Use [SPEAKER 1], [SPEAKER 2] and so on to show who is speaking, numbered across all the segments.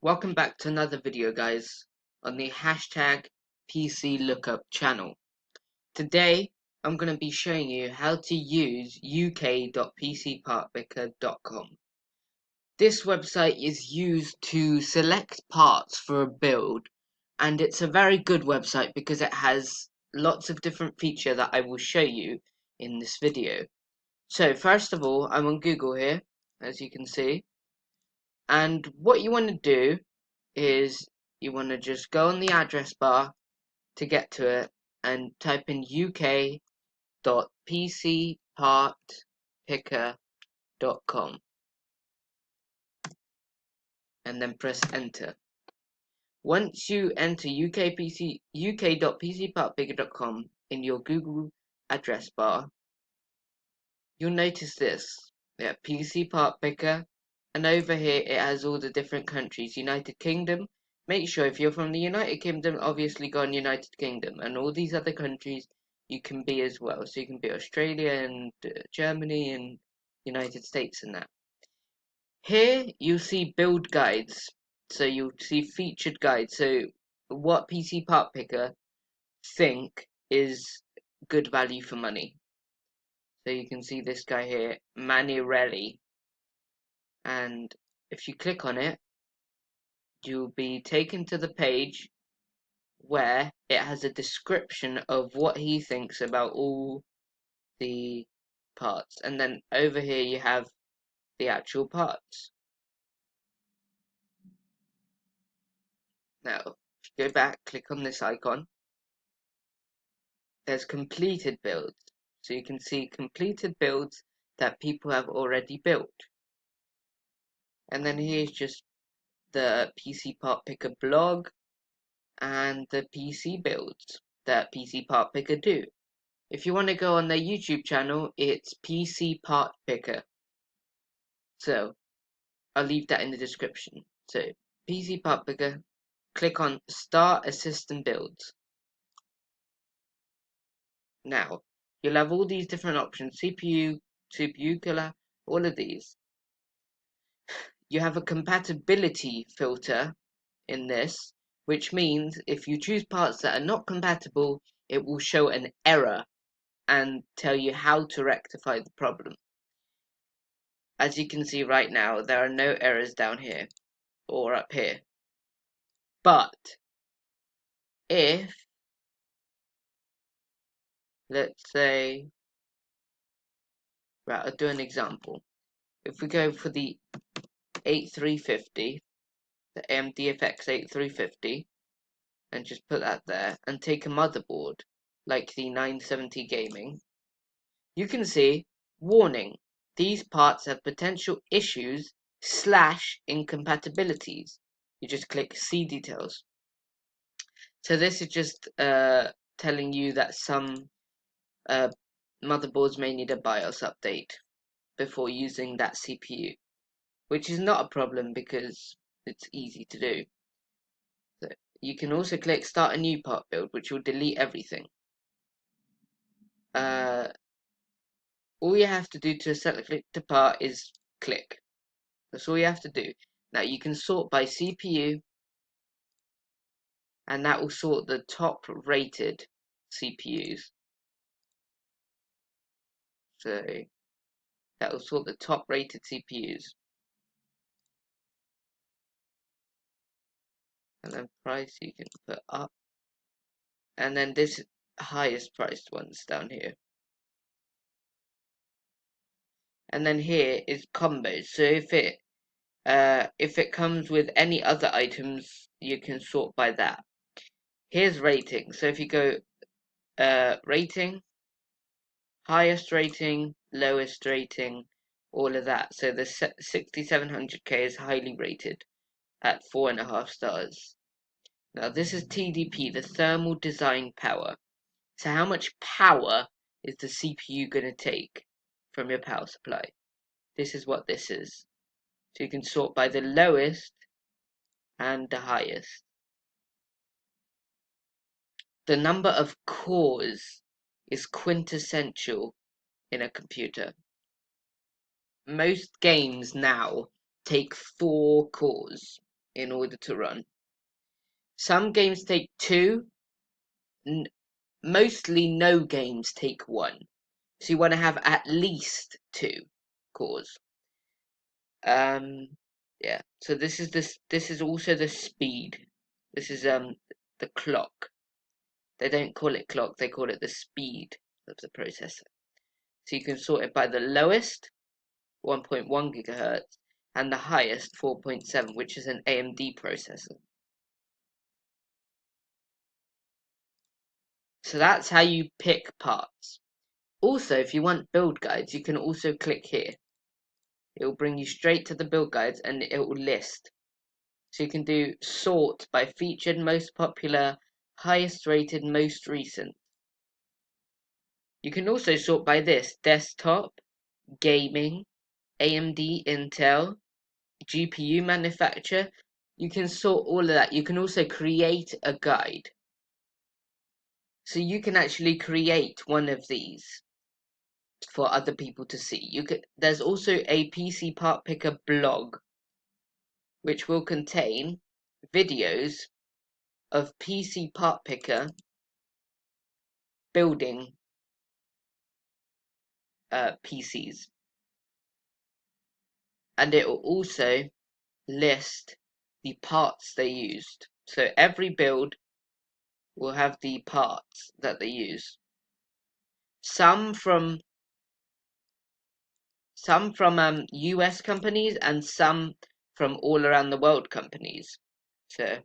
[SPEAKER 1] Welcome back to another video, guys, on the hashtag PC Lookup channel. Today, I'm going to be showing you how to use uk.pcpartpicker.com. This website is used to select parts for a build, and it's a very good website because it has lots of different features that I will show you in this video. So, first of all, I'm on Google here, as you can see, and what you want to do is you want to just go on the address bar to get to it and type in uk.pcpartpicker.com and then press enter. Once you enter uk.pcpartpicker.com in your Google address bar, you'll notice this. PC Part Picker, and over here it has all the different countries. United Kingdom. Make sure if you're from the United Kingdom, obviously go on United Kingdom, and all these other countries you can be as well. So you can be Australia and Germany and United States and that. Here you'll see build guides. So you'll see featured guides. So what PC Part Picker think is good value for money. So you can see this guy here, Manirelli. And if you click on it, you'll be taken to the page where it has a description of what he thinks about all the parts, and then over here you have the actual parts. Now if you go back, click on this icon, there's completed builds, so you can see completed builds that people have already built. And then here's just the PC Part Picker blog and the PC builds that PC Part Picker do. If you want to go on their YouTube channel, it's PC Part Picker. So I'll leave that in the description. So PC Part Picker, click on Start Assistant Builds. Now you'll have all these different options: CPU, color, all of these. You have a compatibility filter in this, which means if you choose parts that are not compatible, it will show an error and tell you how to rectify the problem. As you can see right now, there are no errors down here or up here. But if, let's say, right, I'll do an example. If we go for the 8350, the AMD FX 8350, and just put that there, and take a motherboard like the 970 Gaming, you can see, warning, these parts have potential issues / incompatibilities. You just click see details. So this is just telling you that some motherboards may need a BIOS update before using that CPU, which is not a problem because it's easy to do. So you can also click start a new part build, which will delete everything. All you have to do to select the part is click. That's all you have to do. Now you can sort by CPU, and that will sort the top rated CPUs. So that will sort the top rated CPUs. And then price you can put up. And then this highest priced ones down here. And then here is combos. So if it comes with any other items, you can sort by that. Here's rating. So if you go rating, highest rating, lowest rating, all of that. So the 6700K is highly rated at 4.5 stars. Now this is TDP, the thermal design power. So how much power is the CPU going to take from your power supply? This is what this is. So you can sort by the lowest and the highest. The number of cores is quintessential in a computer. Most games now take 4 cores. in order to run. Some games take 2, mostly no games take 1. So you want to have at least 2 cores. Yeah. So this is also the speed. This is the clock. They don't call it clock, they call it the speed of the processor. So you can sort it by the lowest, 1.1 gigahertz, and the highest, 4.7, which is an AMD processor. So that's how you pick parts. Also, if you want build guides, you can also click here. It will bring you straight to the build guides and it will list. So you can do sort by featured, most popular, highest rated, most recent. You can also sort by this: desktop, gaming, AMD, Intel, GPU manufacturer. You can sort all of that. You can also create a guide. So you can actually create one of these for other people to see. There's also a PCPartPicker blog, which will contain videos of PCPartPicker building PCs. And it will also list the parts they used. So every build will have the parts that they use. Some from US companies and some from all around the world companies. So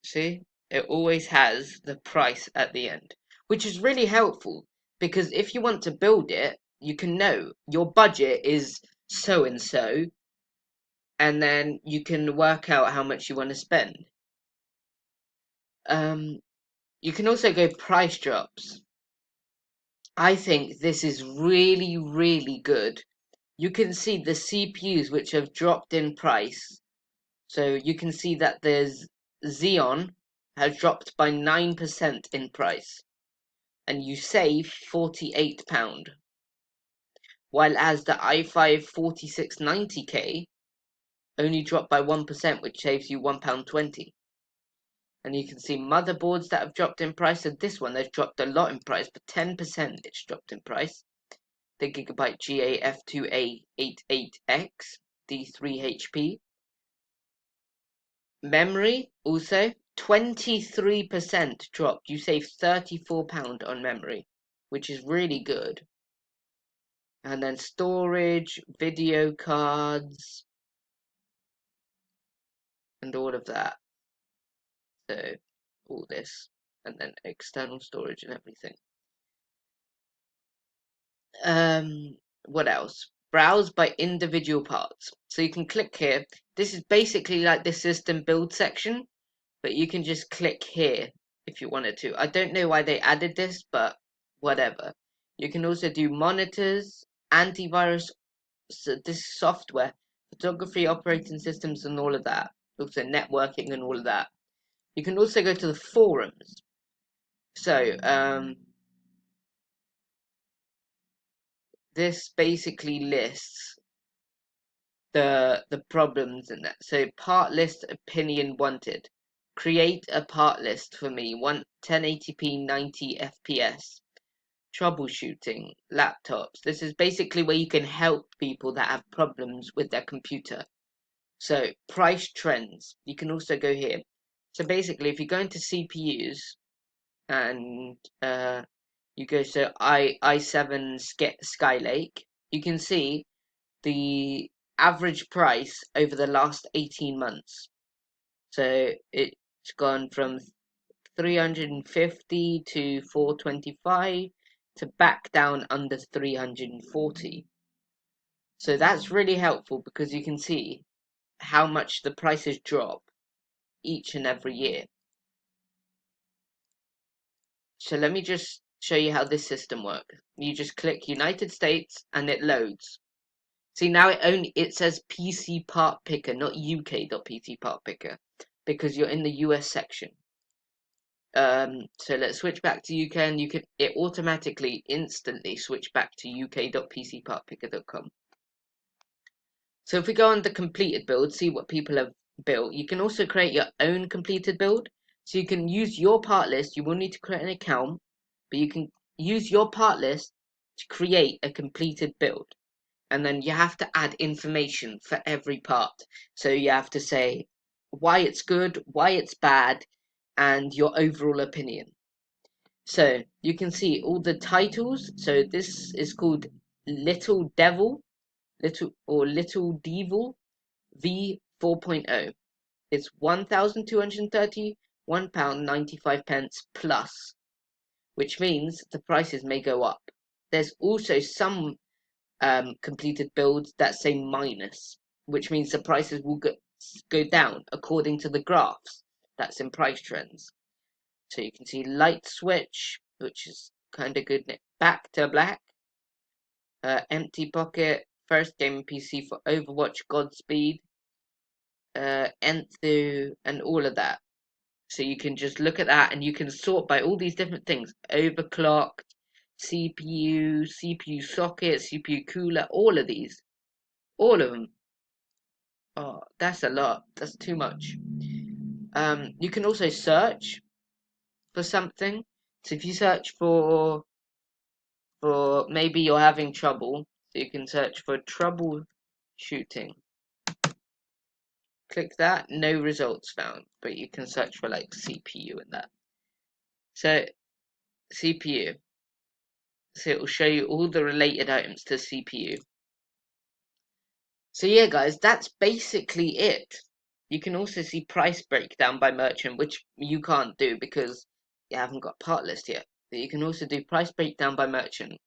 [SPEAKER 1] see, it always has the price at the end, which is really helpful because if you want to build it, you can know your budget is so and so, and then you can work out how much you want to spend. You can also go price drops. I think this is really, really good. You can see the CPUs which have dropped in price. So you can see that there's Xeon has dropped by 9% in price, and you save £48. While as the i5 4690K only dropped by 1%, which saves you £1.20. And you can see motherboards that have dropped in price. So this one has dropped a lot in price, but 10% it's dropped in price. The Gigabyte GA F2A88X D3HP. Memory also 23% dropped. You save £34 on memory, which is really good. And then storage, video cards, and all of that. So all this, and then external storage and everything. What else? Browse by individual parts. So you can click here. This is basically like the system build section, but you can just click here if you wanted to. I don't know why they added this, but whatever. You can also do monitors, antivirus, so this software, photography, operating systems, and all of that. Also networking and all of that. You can also go to the forums. So this basically lists the problems in that. So part list opinion wanted. Create a part list for me. 1080p 90 FPS. Troubleshooting laptops. This is basically where you can help people that have problems with their computer. So price trends. You can also go here. So basically, if you go into CPUs and you go to i7 Skylake, you can see the average price over the last 18 months. So it's gone from 350 to 425 to back down under 340. So that's really helpful because you can see how much the prices drop each and every year. So let me just show you how this system works. You just click United States and it loads. See, now it says PCPartPicker, not UK.PCPartPicker, because you're in the US section. So let's switch back to UK, and it automatically instantly switch back to UK.PCPartPicker.com. So if we go on the completed build, see what people have built, you can also create your own completed build. So you can use your part list. You will need to create an account, but you can use your part list to create a completed build. And then you have to add information for every part. So you have to say why it's good, why it's bad, and your overall opinion. So you can see all the titles. So this is called Little Devil, Little Devil V 4.0. It's £1,231.95 plus, which means the prices may go up. There's also some completed builds that say minus, which means the prices will go down according to the graphs that's in price trends. So you can see light switch, which is kind of good. Back to black, empty pocket, first game PC for Overwatch, Godspeed, Enthu, and all of that. So you can just look at that and you can sort by all these different things: overclocked, CPU, CPU socket, CPU cooler, all of these, all of them. Oh, that's a lot. That's too much. You can also search for something. So if you search for maybe you're having trouble, so you can search for troubleshooting. Click that, no results found, but you can search for like CPU and that. So CPU. So it will show you all the related items to CPU. So yeah, guys, that's basically it. You can also see price breakdown by merchant, which you can't do because you haven't got part list yet. But you can also do price breakdown by merchant,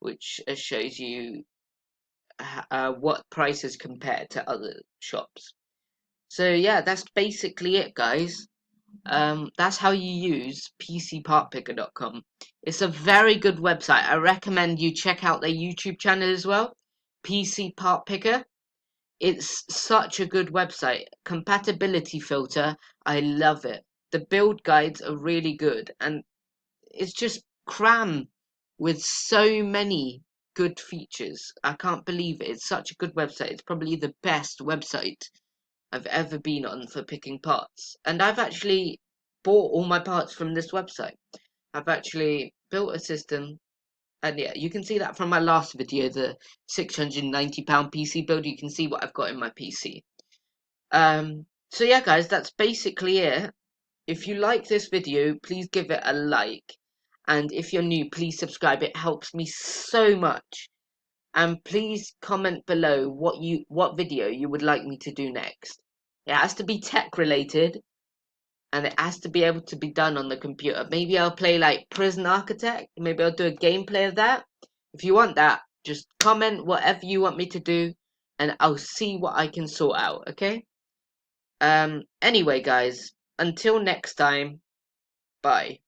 [SPEAKER 1] which shows you what prices compare to other shops. So yeah, that's basically it, guys. That's how you use PCPartPicker.com. It's a very good website. I recommend you check out their YouTube channel as well, PCPartPicker. It's such a good website. Compatibility filter, I love it. The build guides are really good, and it's just cram with so many good features. I can't believe it. It's such a good website. It's probably the best website I've ever been on for picking parts. And I've actually bought all my parts from this website. I've actually built a system, and yeah, you can see that from my last video, the £690 PC build. You can see what I've got in my PC. So yeah, guys, that's basically it. If you like this video, please give it a like. And if you're new, please subscribe. It helps me so much. And please comment below what video you would like me to do next. It has to be tech related, and it has to be able to be done on the computer. Maybe I'll play like Prison Architect. Maybe I'll do a gameplay of that. If you want that, just comment whatever you want me to do, and I'll see what I can sort out, okay? Anyway, guys, until next time, bye.